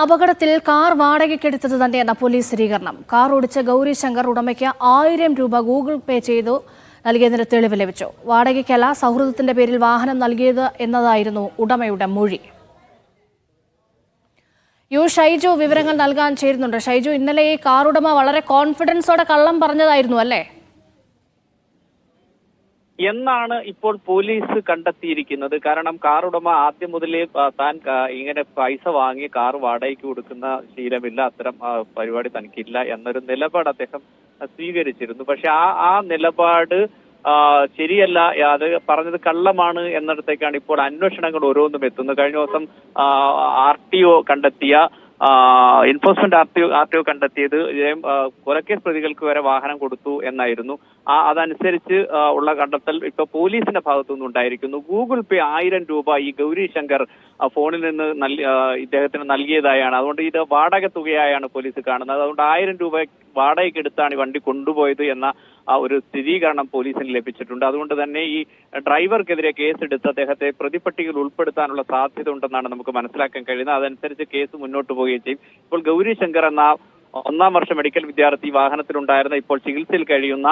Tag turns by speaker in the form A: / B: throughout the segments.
A: അപകടത്തിൽ car വാടകയ്ക്കെടുത്തത് തന്നെയെന്ന police സ്ഥിരീകരണം. Car ഓടിച്ച ഗൗരി ശങ്കർ ഉടമയ്ക്ക് 1000 രൂപ ഗൂഗിൾ പേ ചെയ്തു നൽകിയതിന് തെളിവ് ലഭിച്ചു. വാടകയ്ക്കല്ല, സൗഹൃദത്തിന്റെ പേരിൽ വാഹനം നൽകിയത് എന്നതായിരുന്നു ഉടമയുടെ മൊഴി. ഷൈജു വിവരങ്ങൾ നൽകാൻ ചേരുന്നുണ്ട്. ഷൈജു, ഇന്നലെ ഈ കാർ ഉടമ വളരെ കോൺഫിഡൻസോടെ കള്ളം പറഞ്ഞതായിരുന്നു അല്ലേ?
B: എന്നാണ് ഇപ്പോൾ പോലീസ് കണ്ടെത്തിയിരിക്കുന്നത്. കാരണം കാർ ഉടമ ആദ്യം മുതലേ താൻ ഇങ്ങനെ പൈസ വാങ്ങി കാർ വാടകയ്ക്ക് കൊടുക്കുന്ന ശീലമില്ല, അത്തരം പരിപാടി തനിക്കില്ല എന്നൊരു നിലപാട് അദ്ദേഹം സ്വീകരിച്ചിരുന്നു. പക്ഷെ ആ നിലപാട് ശരിയല്ല, അത് പറഞ്ഞത് കള്ളമാണ് എന്നിടത്തേക്കാണ് ഇപ്പോൾ അന്വേഷണങ്ങൾ ഓരോന്നും എത്തുന്നത്. കഴിഞ്ഞ ദിവസം RTO കണ്ടെത്തിയ എൻഫോഴ്സ്മെന്റ് ആർ ടി ഒ കണ്ടെത്തിയത് കൊലക്കേസ് പ്രതികൾക്ക് വരെ വാഹനം കൊടുത്തു എന്നായിരുന്നു. അതനുസരിച്ച് ഉള്ള കണ്ടെത്തൽ ഇപ്പൊ പോലീസിന്റെ ഭാഗത്തുനിന്ന് ഉണ്ടായിരിക്കുന്നു. ഗൂഗിൾ പേ 1000 രൂപ ഈ ഗൗരി ശങ്കർ ഫോണിൽ നിന്ന് ഇദ്ദേഹത്തിന് നൽകിയതായാണ്. അതുകൊണ്ട് ഇത് വാടക തുകയായാണ് പോലീസ് കാണുന്നത്. അതുകൊണ്ട് 1000 രൂപ വാടകയ്ക്ക് എടുത്താണ് ഈ വണ്ടി കൊണ്ടുപോയത് എന്ന ഒരു സ്ഥിരീകരണം പോലീസിന് ലഭിച്ചിട്ടുണ്ട്. അതുകൊണ്ട് തന്നെ ഈ ഡ്രൈവർക്കെതിരെ കേസെടുത്ത് അദ്ദേഹത്തെ പ്രതിപട്ടികയിൽ ഉൾപ്പെടുത്താനുള്ള സാധ്യത ഉണ്ടെന്നാണ് നമുക്ക് മനസ്സിലാക്കാൻ കഴിയുന്നത്. അതനുസരിച്ച് കേസ് മുന്നോട്ട് പോവുകയും ചെയ്യും. ഇപ്പോൾ ഗൗരി ശങ്കർ എന്ന 1ാം വർഷ മെഡിക്കൽ വിദ്യാർത്ഥി വാഹനത്തിലുണ്ടായിരുന്ന ഇപ്പോൾ ചികിത്സയിൽ കഴിയുന്ന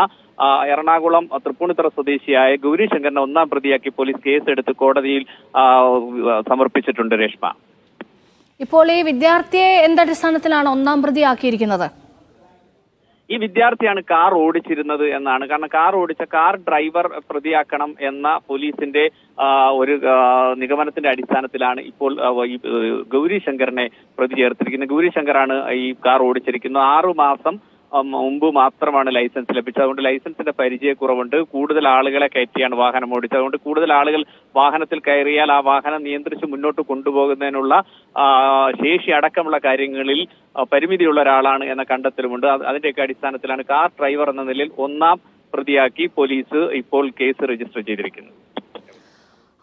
B: എറണാകുളം തൃപ്പൂണിത്തുറ സ്വദേശിയായ ഗൗരി ശങ്കറിനെ 1ാം പ്രതിയാക്കി പോലീസ് കേസെടുത്ത് കോടതിയിൽ സമർപ്പിച്ചിട്ടുണ്ട്. രേഷ്മ,
A: ഇപ്പോൾ ഈ വിദ്യാർത്ഥിയെ എന്തടിസ്ഥാനത്തിലാണ് 1ാം പ്രതിയാക്കിയിരിക്കുന്നത്?
B: ഈ വിദ്യാർത്ഥിയാണ് കാർ ഓടിച്ചിരുന്നത് എന്നാണ്. കാരണം കാർ ഓടിച്ച കാർ ഡ്രൈവർ പ്രതിയാക്കണം എന്ന പോലീസിന്റെ ഒരു നിഗമനത്തിന്റെ അടിസ്ഥാനത്തിലാണ് ഇപ്പോൾ ഗൗരി ശങ്കറിനെ പ്രതി ചേർത്തിരിക്കുന്നത്. ഗൗരി ശങ്കറാണ് ഈ കാർ ഓടിച്ചിരിക്കുന്നത്. 6 മാസം മുമ്പ് മാത്രമാണ് ലൈസൻസ് ലഭിച്ചത്. അതുകൊണ്ട് ലൈസൻസിന്റെ പരിചയക്കുറവുണ്ട്. കൂടുതൽ ആളുകളെ കയറ്റിയാണ് വാഹനം ഓടിച്ചത്. അതുകൊണ്ട് കൂടുതൽ ആളുകൾ വാഹനത്തിൽ കയറിയാൽ ആ വാഹനം നിയന്ത്രിച്ച് മുന്നോട്ട് കൊണ്ടുപോകുന്നതിനുള്ള ശേഷി അടക്കമുള്ള കാര്യങ്ങളിൽ പരിമിതിയുള്ള ഒരാളാണ് എന്ന കണ്ടെത്തലുമുണ്ട്. അതിന്റെയൊക്കെ അടിസ്ഥാനത്തിലാണ് കാർ ഡ്രൈവർ എന്ന നിലയിൽ 1ാം പ്രതിയാക്കി പോലീസ് ഇപ്പോൾ കേസ് രജിസ്റ്റർ ചെയ്തിരിക്കുന്നത്.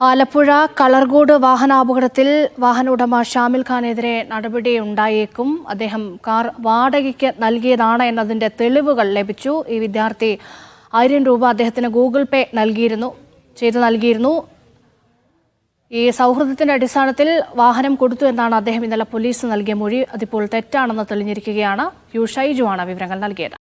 A: ആലപ്പുഴ കളർകോട് വാഹനാപകടത്തിൽ വാഹന ഉടമ ഷാമിൽ ഖാനെതിരെ നടപടി ഉണ്ടായേക്കും. അദ്ദേഹം കാർ വാടകയ്ക്ക് നൽകിയതാണ് എന്നതിന്റെ തെളിവുകൾ ലഭിച്ചു. ഈ വിദ്യാർത്ഥി 1000 രൂപ അദ്ദേഹത്തിന് ഗൂഗിൾ പേ നൽകിയിരുന്നു. ഈ സൗഹൃദത്തിന്റെ അടിസ്ഥാനത്തിൽ വാഹനം കൊടുത്തു എന്നാണ് അദ്ദേഹം ഇന്നലെ പോലീസ് നൽകിയ മൊഴി. അതിപ്പോൾ തെറ്റാണെന്ന് തെളിഞ്ഞിരിക്കുകയാണ്. ഷൈജു ആണ് വിവരങ്ങൾ നൽകിയത്.